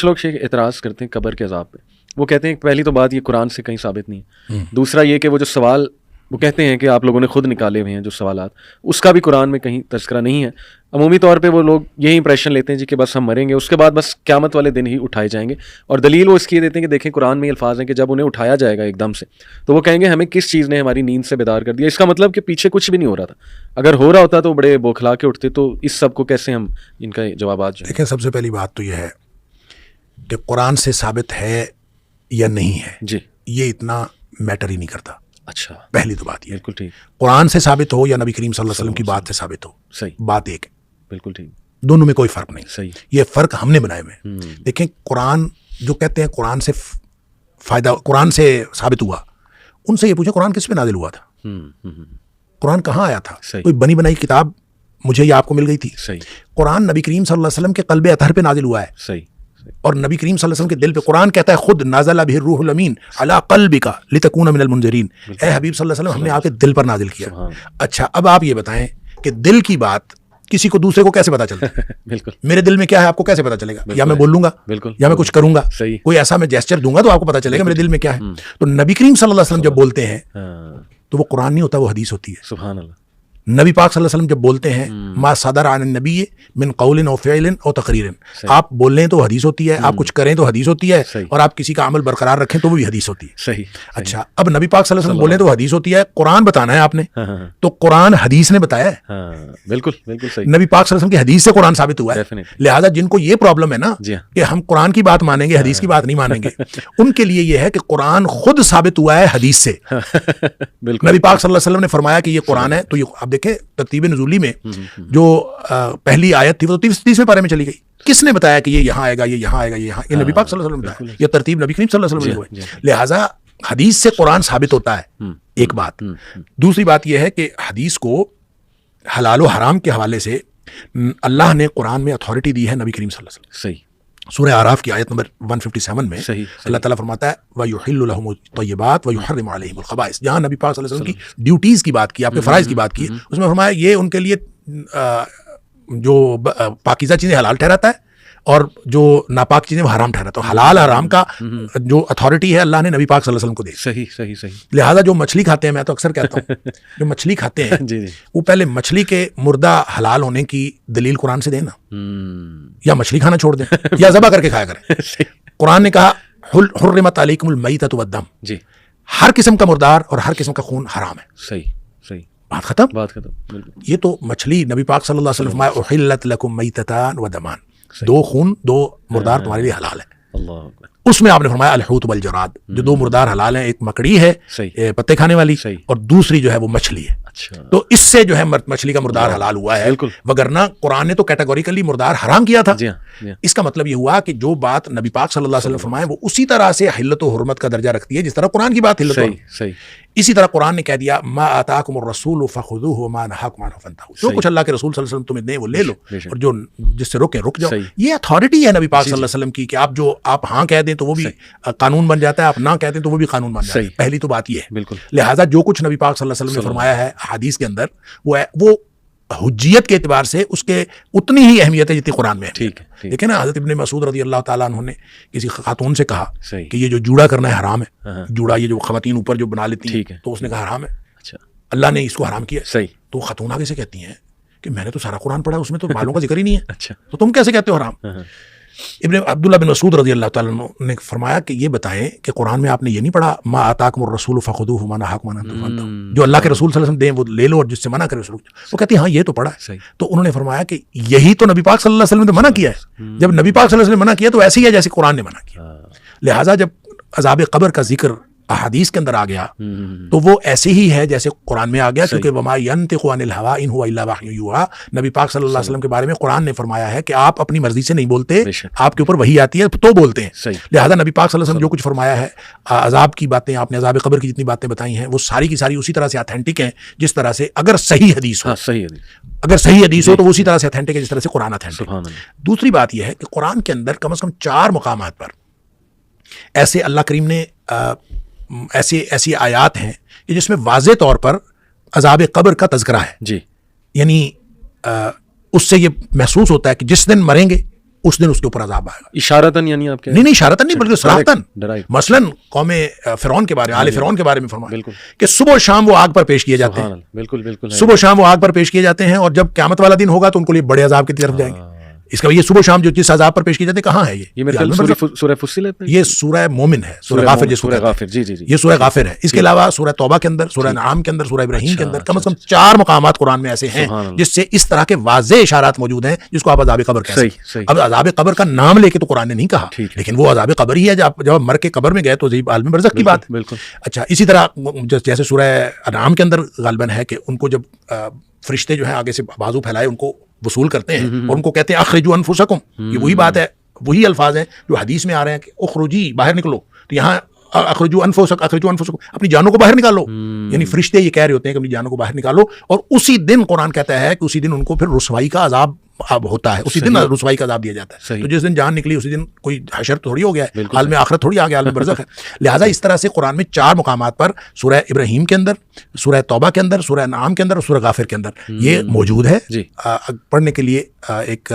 کچھ لوگ شیخ اعتراض کرتے ہیں قبر کے عذاب پہ. وہ کہتے ہیں پہلی تو بات یہ قرآن سے کہیں ثابت نہیں ہے. دوسرا یہ کہ وہ جو سوال وہ کہتے ہیں کہ آپ لوگوں نے خود نکالے ہوئے ہیں جو سوالات, اس کا بھی قرآن میں کہیں تذکرہ نہیں ہے. عمومی طور پہ وہ لوگ یہی امپریشن لیتے ہیں جی کہ بس ہم مریں گے, اس کے بعد بس قیامت والے دن ہی اٹھائے جائیں گے. اور دلیل وہ اس کی دیتے ہیں کہ دیکھیں قرآن میں الفاظ ہیں کہ جب انہیں اٹھایا جائے گا ایک دم سے تو وہ کہیں گے ہمیں کس چیز نے ہماری نیند سے بیدار کر دیا. اس کا مطلب کہ پیچھے کچھ بھی نہیں ہو رہا تھا. اگر ہو رہا ہوتا تو بڑے بوکھلا کے اٹھتے. تو اس سب کو کیسے ہم ان کا جوابات جو دیکھیں, سب سے پہلی بات تو یہ ہے کہ قرآن سے ثابت ہے یا نہیں ہے جی, یہ اتنا میٹر ہی نہیں کرتا. اچھا, پہلی تو بات یہ بالکل ٹھیک. قرآن سے ثابت ہو یا نبی کریم صلی اللہ علیہ وسلم کی بات سے ثابت ہو, صحیح, بات ایک ہے. بالکل ٹھیک. دونوں میں کوئی فرق نہیں. صحیح, یہ فرق ہم نے بنائے ہوئے. دیکھیں قرآن جو کہتے ہیں قرآن سے فائدہ, قرآن سے ثابت ہوا, ان سے یہ پوچھیں قرآن کس پہ نازل ہوا تھا, قرآن کہاں آیا تھا؟ کوئی بنی بنائی کتاب مجھے یا آپ کو مل گئی تھی؟ صحیح. قرآن نبی کریم صلی اللہ علیہ وسلم کے قلب اطہر پہ نازل ہوا ہے. صحیح. اور نبی کریم صلی اللہ علیہ وسلم کے دل پہ قرآن کہتا ہے خود نازل به الروح الامین علی قلبک لتکون من المنذرین. اے حبیب صلی اللہ علیہ وسلم ہم نے آپ کے دل پر نازل کیا. اچھا, اب آپ یہ بتائیں کہ دل کی بات کسی کو دوسرے کو کیسے پتا چلتا ہے؟ بالکل, میرے دل میں کیا ہے آپ کو کیسے پتا چلے گا؟ یا میں بول لوں گا, بالکل, یا میں کچھ کروں گا, صحیح, کوئی ایسا میں جیسچر دوں گا تو آپ کو پتا چلے گا میرے دل میں کیا ہے. تو نبی کریم صلی اللہ علیہ وسلم جب بولتے ہیں تو وہ قرآن نہیں ہوتا, وہ حدیث ہوتی ہے. سبحان اللہ. نبی پاک صلی اللہ علیہ وسلم جب بولتے ہیں ما صدر عن النبی من قول او فعل او تقریر, آپ بول لیں تو حدیث ہوتی ہے, آپ کچھ کریں تو حدیث ہوتی ہے, اور آپ کسی کا عمل برقرار رکھیں تو وہ بھی حدیث ہوتی ہے. صحیح. اچھا, اب نبی پاک صلی اللہ علیہ وسلم بولیں تو حدیث ہوتی ہے, قرآن بتانا ہے آپ نے تو قرآن حدیث نے بتایا ہے. بالکل بالکل صحیح. نبی پاک صلی اللہ علیہ وسلم کی حدیث سے قرآن ثابت ہوا ہے. لہٰذا جن کو یہ پرابلم ہے نا کہ ہم قرآن کی بات مانیں گے حدیث کی بات نہیں مانیں گے, ان کے لیے یہ ہے کہ قرآن خود ثابت ہوا ہے حدیث سے. نبی پاک صلی اللہ علیہ وسلم نے فرمایا کہ یہ قرآن ہے. تو یہ آپ دیکھیں ترتیب نزولی میں جو پہلی آیت تھی وہ 30ویں پارے میں چلی گئی. کس نے بتایا کہ یہ یہاں آئے گا, یہ یہاں آئے گا, یہ یہاں, یہ نبی پاک صلی اللہ علیہ وسلم نے بتایا. یہ ترتیب نبی کریم صلی اللہ علیہ وسلم نے. لہٰذا حدیث سے قرآن ثابت ہوتا ہے, ایک بات. دوسری بات یہ ہے کہ حدیث کو حلال و حرام کے حوالے سے اللہ نے قرآن میں اتھارٹی دی ہے نبی کریم صلی اللہ علیہ وسلم. صحیح. سورہ اعراف کی آیت نمبر 157 میں اللہ تعالیٰ فرماتا ہے وَيُحِلُّ لَهُمُ الطَّيِّبَاتِ وَيُحَرِّمُ عَلَيْهِمُ الْخَبَائِث. جہاں نبی پاک صلی اللہ علیہ وسلم کی ڈیوٹیز کی بات کی, آپ کے فرائض کی بات کی, اس میں فرمایا یہ ان کے لیے جو پاکیزہ چیزیں حلال ٹھہراتا ہے اور جو ناپاک چیزیں وہ حرام ٹھہراتا ہے. حلال حرام کا جو اتھارٹی ہے اللہ نے نبی پاک صلی اللہ علیہ وسلم کو دی. صحیح صحیح صحیح. لہٰذا جو مچھلی کھاتے ہیں, میں تو اکثر کہتا ہوں جو مچھلی کھاتے ہیں وہ پہلے مچھلی کے مردہ حلال ہونے کی دلیل قرآن سے دیں نا, یا مچھلی کھانا چھوڑ دیں یا ذبح کر کے کھایا کریں. قرآن نے کہا حرمت علیکم المیتۃ والدم, جی, ہر قسم کا مردار اور ہر قسم کا خون حرام ہے. صحیح صحیح. بات ختم. بات ختم. یہ تو مچھلی نبی پاک صلی اللہ علیہ وسلم فرمایا احلت لکم میتتان ودمان, دو خون دو مردار تمہارے لیے حلال ہے. اللہ. اس میں آپ نے فرمایا الحوت والجراد, جو دو مردار حلال ہیں, ایک مکڑی ہے پتے کھانے والی, اور دوسری جو ہے وہ مچھلی ہے. تو اس سے جو ہے مچھلی کا مردار حلال ہوا ہے, وگرنہ قرآن نے تو کیٹیگوریکلی مردار حرام کیا تھا. اس کا مطلب یہ ہوا کہ جو بات نبی پاک صلی اللہ علیہ وسلم فرمائے وہ اسی طرح سے حلت و حرمت کا درجہ رکھتی ہے جس طرح قرآن کی بات حلت و حرمت. اسی طرح قرآن نے کہہ دیا ما آتاکم الرسول فخذوہ وما نہاکم عنہ فانتہوا, جو کچھ اللہ کے رسول صلی اللہ علیہ وسلم تمہیں دیں وہ لے لو, اور جو جس سے رکیں رک جاؤ. یہ اتھارٹی ہے نبی پاک صلی اللہ علیہ وسلم کی کہ آپ ہاں کہہ دیں تو وہ بھی قانون بن جاتا ہے, آپ نہ کہہ دیں تو وہ بھی قانون بن جاتا ہے. پہلی تو بات یہ ہے. لہٰذا جو کچھ نبی پاک صلی اللہ علیہ وسلم نے فرمایا ہے حدیث کے اندر وہ حجیت کے اعتبار سے اس کے اتنی ہی اہمیت ہے جتنی قرآن میں ہے. دیکھیں نا, حضرت ابن مسعود رضی اللہ تعالیٰ عنہ نے کسی خاتون سے کہا کہ یہ جو جوڑا کرنا ہے حرام ہے, جوڑا یہ جو خواتین اوپر جو بنا لیتی ہیں, تو اس نے کہا حرام ہے, اللہ نے اس کو حرام کیا. تو خاتون آگے سے کہتی ہیں کہ میں نے تو سارا قرآن پڑھا, اس میں تو بالوں کا ذکر ہی نہیں ہے, تو تم کیسے کہتے ہو حرام؟ ابن عبداللہ بن مسعود رضی اللہ تعالیٰ عنہ نے فرمایا کہ یہ بتائیں کہ قرآن میں آپ نے یہ نہیں پڑھا ما آتاکم الرسول فخذوہ وما نہاکم عنہ فانتہوا, جو اللہ کے رسول صلی اللہ علیہ وسلم دیں وہ لے لو اور جس سے منع کرے اس رک جاؤ. وہ کہتی ہیں ہاں یہ تو پڑھا ہے. تو انہوں نے فرمایا کہ یہی تو نبی پاک صلی اللہ علیہ وسلم نے منع کیا ہے. جب نبی پاک صلی اللہ علیہ وسلم نے منع کیا تو ایسے ہی ہے جیسے قرآن نے منع کیا. لہٰذا جب عذاب قبر کا ذکر احادیث کے اندر آ گیا تو وہ ایسے ہی ہے جیسے قرآن میں آ گیا, کیونکہ وما ینطق عن الہویٰ ان هو الا وحی یوحیٰ, نبی پاک صلی اللہ علیہ وسلم کے بارے میں قرآن نے فرمایا ہے کہ آپ اپنی مرضی سے نہیں بولتے, آپ کے اوپر وحی آتی ہے تو بولتے ہیں. لہٰذا نبی پاک صلی اللہ علیہ وسلم جو کچھ فرمایا ہے, عذاب کی باتیں آپ نے عذاب قبر کی جتنی باتیں بتائی ہیں وہ ساری کی ساری اسی طرح سے اتھینٹک ہیں جس طرح سے اگر صحیح حدیث ہو, اگر صحیح حدیث ہو تو وہ اسی طرح سے اتھینٹک ہے جس طرح سے قرآن اتھینٹک. دوسری بات یہ ہے کہ قرآن کے اندر کم از کم 4 مقامات پر ایسے اللہ کریم نے ایسی آیات ہیں کہ جس میں واضح طور پر عذاب قبر کا تذکرہ ہے. یعنی اس سے یہ محسوس ہوتا ہے کہ جس دن مریں گے اس دن اس کے اوپر عذاب آئے گا. اشارتاً یعنی آپ نہیں اشارتاً نہیں بلکہ صراحتاً. مثلاً قوم فرعون کے بارے میں، آل فرعون کے بارے میں فرمایا کہ صبح و شام وہ آگ پر پیش کیے جاتے ہیں. بالکل صبح و شام وہ آگ پر پیش کیے جاتے ہیں، اور جب قیامت والا دن ہوگا تو ان کو لیے بڑے عذاب کی طرف جائیں گے. اس کا یہ صبح شام جو جس عذاب پر پیش کی جاتے ہیں کہاں ہے؟ یہ سورہ فصلت، یہ سورہ مومن ہے، سورہ غافر، یہ سورہ غافر ہے. اس کے علاوہ سورہ توبہ کے اندر، سورہ انعام کے اندر، سورہ ابراہیم کے اندر کم از کم 4 مقامات قرآن میں ایسے ہیں جس سے اس طرح کے واضح اشارات موجود ہیں جس کو آپ عذاب قبر کہتے ہیں. اب عذاب قبر کا نام لے کے تو قرآن نے نہیں کہا، لیکن وہ عذاب قبر ہی ہے. جب مر کے قبر میں گئے تو عالم برزخ کی بات. اچھا، اسی طرح جیسے سورہ انعام کے اندر غالباً ہے کہ ان کو جب فرشتے جو ہیں آگے سے بازو پھیلائے ان کو وصول کرتے ہیں اور ان کو کہتے ہیں اخرجوا انفسکم. یہ وہی بات ہے، وہی الفاظ ہیں جو حدیث میں آ رہے ہیں کہ اخرجی، باہر نکلو. تو یہاں اخرجوا انفسکم، اپنی جانوں کو باہر نکالو. یعنی فرشتے یہ کہہ رہے ہوتے ہیں کہ اپنی جانوں کو باہر نکالو. اور اسی دن قرآن کہتا ہے کہ اسی دن ان کو پھر رسوائی کا عذاب اب ہوتا ہے، اسی دن رسوائی کا عذاب دیا جاتا ہے. تو جس دن جان نکلی اسی دن کوئی حشر تھوڑی ہو گیا ہے، عالم آخرت تھوڑی آ گیا، عالم برزخ ہے. لہٰذا اس طرح سے قرآن میں 4 مقامات پر سورہ ابراہیم کے اندر، سورہ توبہ کے اندر، سورہ انعام کے اندر اور سورہ غافر کے اندر یہ موجود ہے. پڑھنے کے لیے ایک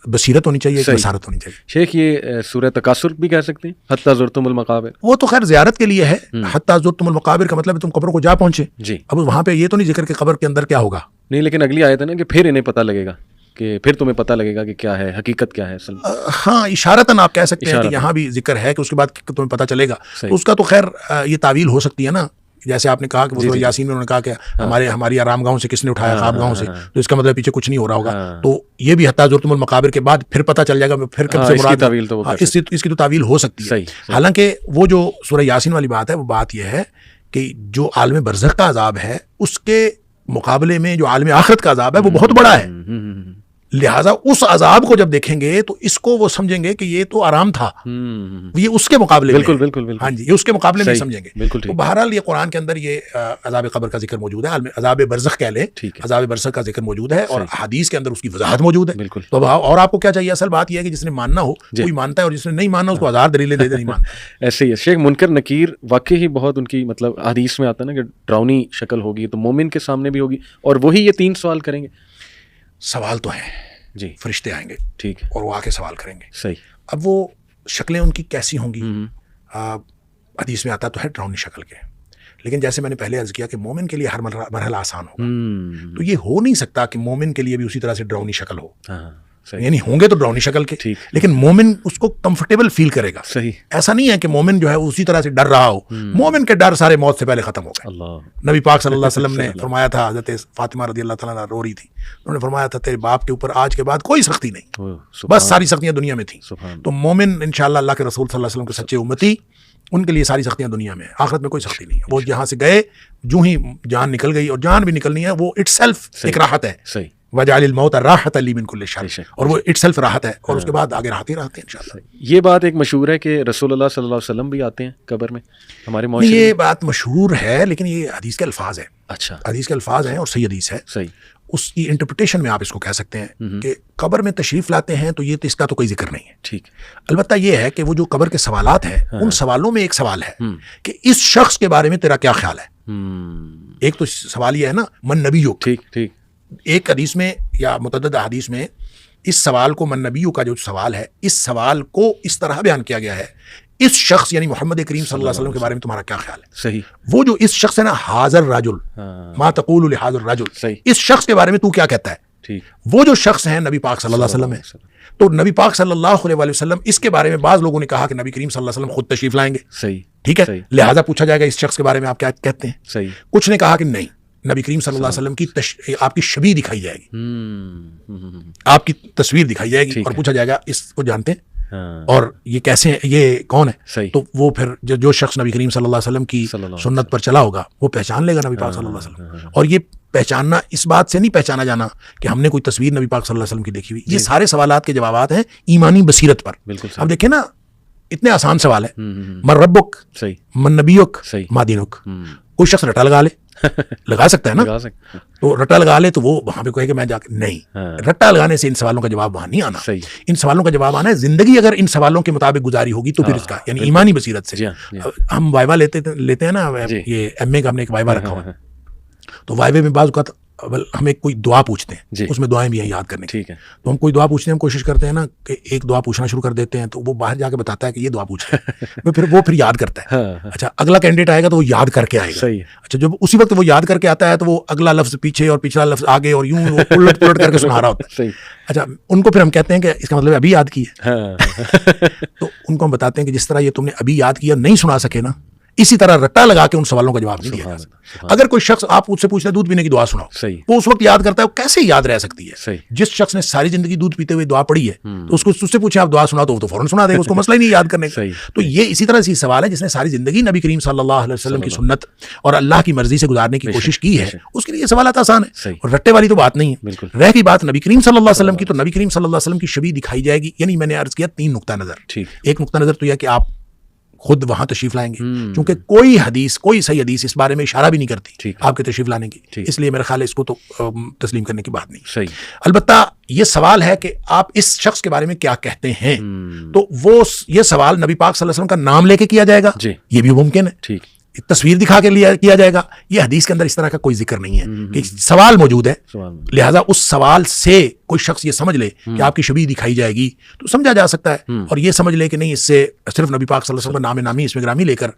بصیرت ہونی چاہیے، ایک بصارت ہونی چاہیے. شیخ یہ سورہ تکاثر بھی کہہ سکتے ہیں، حتی زرتم المقابر. وہ تو خیر زیارت کے لیے ہے. حتی زرتم المقابر کا مطلب ہے تم قبروں کو جا پہنچے. اب وہاں پہ یہ تو نہیں ذکر کہ قبر کے اندر کیا ہوگا. نہیں، لیکن اگلی آیت ہے نا کہ پھر انہیں پتہ لگے گا، کہ پھر تمہیں پتہ لگے گا کہ کیا ہے حقیقت، کیا ہے اصل. ہاں، اشارتاً آپ کہہ سکتے ہیں کہ یہاں بھی ذکر ہے کہ اس کے بعد تمہیں پتہ چلے گا. تو اس کا تو خیر یہ تعویل ہو سکتی ہے نا. جیسے آپ نے کہا کہ وہ یاسین میں انہوں نے کہا کہ ہماری آرام گاہوں سے کس نے اٹھایا، خواب گاہوں سے، تو اس کا مطلب پیچھے کچھ نہیں ہو رہا ہوگا. تو یہ بھی حتی زرتم المقابر کے بعد پھر پتہ چل جائے گا، پھر کب سے مراد اس کی تو تعویل ہو سکتی ہے. حالانکہ وہ جو سورہ یاسین والی بات ہے وہ بات یہ ہے کہ جو عالم برزخ کا عذاب ہے اس کے مقابلے میں جو عالم آخرت کا عذاب ہے وہ بہت بڑا ہے. لہٰذا اس عذاب کو جب دیکھیں گے تو اس کو وہ سمجھیں گے کہ یہ تو آرام تھا، یہ اس کے مقابلے میں. بالکل. ہاں جی، یہ اس کے مقابلے میں سمجھیں گے. تو بہرحال یہ قرآن کے اندر یہ عذاب قبر کا ذکر موجود ہے، عذاب برزخ کہہ لیں، عذاب برزخ کا ذکر موجود ہے اور حدیث کے اندر اس کی وضاحت موجود ہے. تو اور آپ کو کیا چاہیے؟ اصل بات یہ ہے کہ جس نے ماننا ہو کوئی مانتا ہے، اور جس نے نہیں ماننا اس کو ہزار دلیلیں دے دے نہیں مانتا. ایسے ہی ہے شیخ. منکر نکیر واقعی ہی بہت ان کی مطلب حدیث میں آتا ہے نا کہ ڈراؤنی شکل ہوگی، تو مومن کے سامنے بھی ہوگی، اور وہی یہ 3 سوال کریں گے. سوال تو ہیں جی، فرشتے آئیں گے، ٹھیک ہے، اور وہ آ کے سوال کریں گے. صحیح. اب وہ شکلیں ان کی کیسی ہوں گی؟ حدیث میں آتا تو ہے ڈراؤنی شکل کے، لیکن جیسے میں نے پہلے عرض کیا کہ مومن کے لیے ہر مرحلہ آسان ہوگا. تو یہ ہو نہیں سکتا کہ مومن کے لیے بھی اسی طرح سے ڈراؤنی شکل ہو. یعنی ہوں گے تو ڈراؤنی شکل کے، لیکن مومن اس کو کمفرٹیبل فیل کرے گا. صحیح. ایسا نہیں ہے کہ مومن جو ہے اسی طرح سے ڈر رہا ہو. مومن کے ڈر سارے موت سے پہلے ختم ہو گئے. نبی پاک صلی اللہ علیہ وسلم نے فرمایا تھا، حضرت فاطمہ رضی اللہ تعالیٰ عنہا رو رہی تھی، انہوں نے فرمایا تھا تیرے باپ کے اوپر آج کے بعد کوئی سختی نہیں، بس ساری سختیاں دنیا میں تھیں. تو مومن انشاءاللہ اللہ کے رسول صلی اللہ علیہ وسلم کے سچے امتی، ان کے لیے ساری سختیاں دنیا میں، آخرت میں کوئی سختی نہیں ہے. وہ یہاں سے گئے، جو ہی جان نکل گئی، اور جان بھی نکلنی ہے وہ اٹ سیلف ایک راحت ہے. صحیح. وجعل الموت راحۃ لی من کل شر، اور وہ اٹ سیلف راحت ہے، اور اس کے بعد آگے راحت ہی راحت ہے انشاءاللہ. یہ بات ایک مشہور ہے کہ رسول اللہ صلی اللہ علیہ وسلم بھی آتے ہیں قبر میں ہمارے معاشرے میں. یہ بات مشہور ہے لیکن یہ حدیث کے الفاظ ہیں. اچھا، حدیث کے الفاظ ہیں اور صحیح حدیث ہے. صحیح. اس کی انٹرپریٹیشن میں آپ اس کو کہہ سکتے ہیں کہ قبر میں تشریف لاتے ہیں تو یہ تو اس کا تو کوئی ذکر نہیں ہے. ٹھیک. البتہ یہ ہے کہ وہ جو قبر کے سوالات ہیں ان سوالوں میں ایک سوال ہے کہ اس شخص کے بارے میں تیرا کیا خیال ہے. ایک تو سوال یہ ہے نا من نبیو. ٹھیک ٹھیک. ایک حدیث میں یا متعدد حدیث میں اس سوال کو، من نبیو کا جو سوال ہے، اس سوال کو اس طرح بیان کیا گیا ہے، اس شخص یعنی محمد کریم صلی اللہ علیہ وسلم کے بارے میں تمہارا کیا خیال ہے. صحیح. وہ جو اس شخص ہے نا، حاضر رجل، ما تقول لحاضر رجل، اس شخص کے بارے میں تو کیا کہتا ہے. ٹھیک. وہ جو شخص ہیں نبی پاک صلی اللہ علیہ وسلم ہے. تو نبی پاک صلی اللہ علیہ وسلم اس کے بارے میں بعض لوگوں نے کہا کہ نبی کریم صلی اللہ علیہ وسلم خود تشریف لائیں گے. صحیح. ٹھیک ہے. لہٰذا پوچھا جائے گا اس شخص کے بارے میں آپ کیا کہتے ہیں. صحیح. کچھ نے کہا کہ نہیں، نبی کریم صلی اللہ علیہ وسلم کی آپ کی شبیہ دکھائی جائے گی، آپ کی تصویر دکھائی جائے گی، اور پوچھا جائے گا اس کو جانتے ہیں اور یہ کیسے ہیں، یہ کون ہے. تو وہ پھر جو شخص نبی کریم صلی اللہ علیہ وسلم کی سنت پر چلا ہوگا وہ پہچان لے گا نبی پاک صلی اللہ علیہ وسلم. اور یہ پہچاننا اس بات سے نہیں پہچانا جانا کہ ہم نے کوئی تصویر نبی پاک صلی اللہ علیہ وسلم کی دیکھی ہوئی. یہ سارے سوالات کے جوابات ہیں ایمانی بصیرت پر. اب دیکھیں نا، اتنے آسان سوال ہے. من ربک، من نبیک، ما دینک. کوئی شخص رٹا لگا لے، لگا سکتا ہے نا. تو رٹا لگا لے تو وہ وہاں پہ کہے کہ میں جا کے نہیں. رٹا لگانے سے ان سوالوں کا جواب وہاں نہیں آنا. ان سوالوں کا جواب آنا ہے زندگی اگر ان سوالوں کے مطابق گزاری ہوگی تو پھر اس کا یعنی ایمانی بصیرت سے. ہم وائوا لیتے ہیں نا، یہ ایم اے کا ہم نے ایک وائوا رکھا ہوا، تو وائوے میں بعض اوقات ہم ایک کوئی دعا پوچھتے ہیں جی. اس میں دعائیں بھی ہیں یاد کرنے کی. ٹھیک ہے. تو ہم کوئی دعا پوچھتے ہیں, ہم کوشش کرتے ہیں نا کہ ایک دعا پوچھنا شروع کر دیتے ہیں تو وہ باہر جا کے بتاتا ہے کہ یہ دعا پوچھ وہ پھر یاد کرتا ہے. اچھا اگلا کینڈیڈیٹ آئے گا تو وہ یاد کر کے آئے گا. اچھا جب اسی وقت وہ یاد کر کے آتا ہے تو وہ اگلا لفظ پیچھے اور پچھلا لفظ آگے اور یوں الٹ پلٹ کر کے سنا رہا ہوتا ہے. اچھا ان کو پھر ہم کہتے ہیں کہ اس کا مطلب ابھی یاد کی ہے. تو ان کو ہم بتاتے ہیں کہ جس طرح یہ تم نے ابھی یاد کیا نہیں سنا سکے نا, اسی طرح رٹا لگا کے ان سوالوں کا جواب نہیں دیا جا سکتا. اگر کوئی شخص آپ اس سے پوچھ رہے دودھ پینے کی دعا سناؤ, وہ اس وقت یاد کرتا ہے, وہ کیسے یاد رہ سکتی ہے؟ جس شخص نے ساری زندگی دودھ پیتے ہوئے دعا پڑھی ہے تو اس کو اس سے پوچھیں آپ دعا سنا تو وہ تو فوراً سنا دے گا, اس کو مسئلہ ہی نہیں یاد کرنے کا. تو یہ اسی طرح سے سوال ہے جس نے ساری زندگی نبی کریم صلی اللہ علیہ وسلم کی سنت اور اللہ کی مرضی سے گزارنے کی کوشش کی ہے, اس کے لیے یہ سوالات آسان ہے اور رٹے والی تو بات نہیں ہے. رہ گئی بات نبی کریم صلی اللہ علیہ وسلم کی, تو نبی کریم صلی اللہ علیہ وسلم کی شبیہ دکھائی جائے گی. یعنی میں نے عرض کیا 3 نقطہ نظر. ایک نقطہ نظر تو یہ کہ آپ خود وہاں تشریف لائیں گے, چونکہ کوئی حدیث, کوئی صحیح حدیث اس بارے میں اشارہ بھی نہیں کرتی آپ کے تشریف لانے کی, اس لیے میرا خیال ہے اس کو تو تسلیم کرنے کی بات نہیں. البتہ یہ سوال ہے کہ آپ اس شخص کے بارے میں کیا کہتے ہیں, تو وہ یہ سوال نبی پاک صلی اللہ علیہ وسلم کا نام لے کے کیا جائے گا, یہ بھی ممکن ہے. تصویر دکھا کے کیا جائے گا, یہ حدیث کے اندر اس طرح کا کوئی ذکر نہیں ہے کہ سوال موجود ہے, لہٰذا اس سوال سے کوئی شخص یہ سمجھ لے کہ آپ کی شبیہ دکھائی جائے گی تو سمجھا جا سکتا ہے, اور یہ سمجھ لے کہ نہیں اس سے صرف نبی پاک صلی اللہ علیہ وسلم کا نام نامی اس میں گرامی لے کر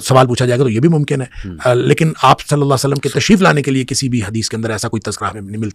سوال پوچھا جائے گا, تو یہ بھی ممکن ہے. لیکن آپ صلی اللہ علیہ وسلم کے تشریف لانے کے لیے کسی بھی حدیث کے اندر ایسا کوئی تذکرہ ہمیں نہیں ملتا.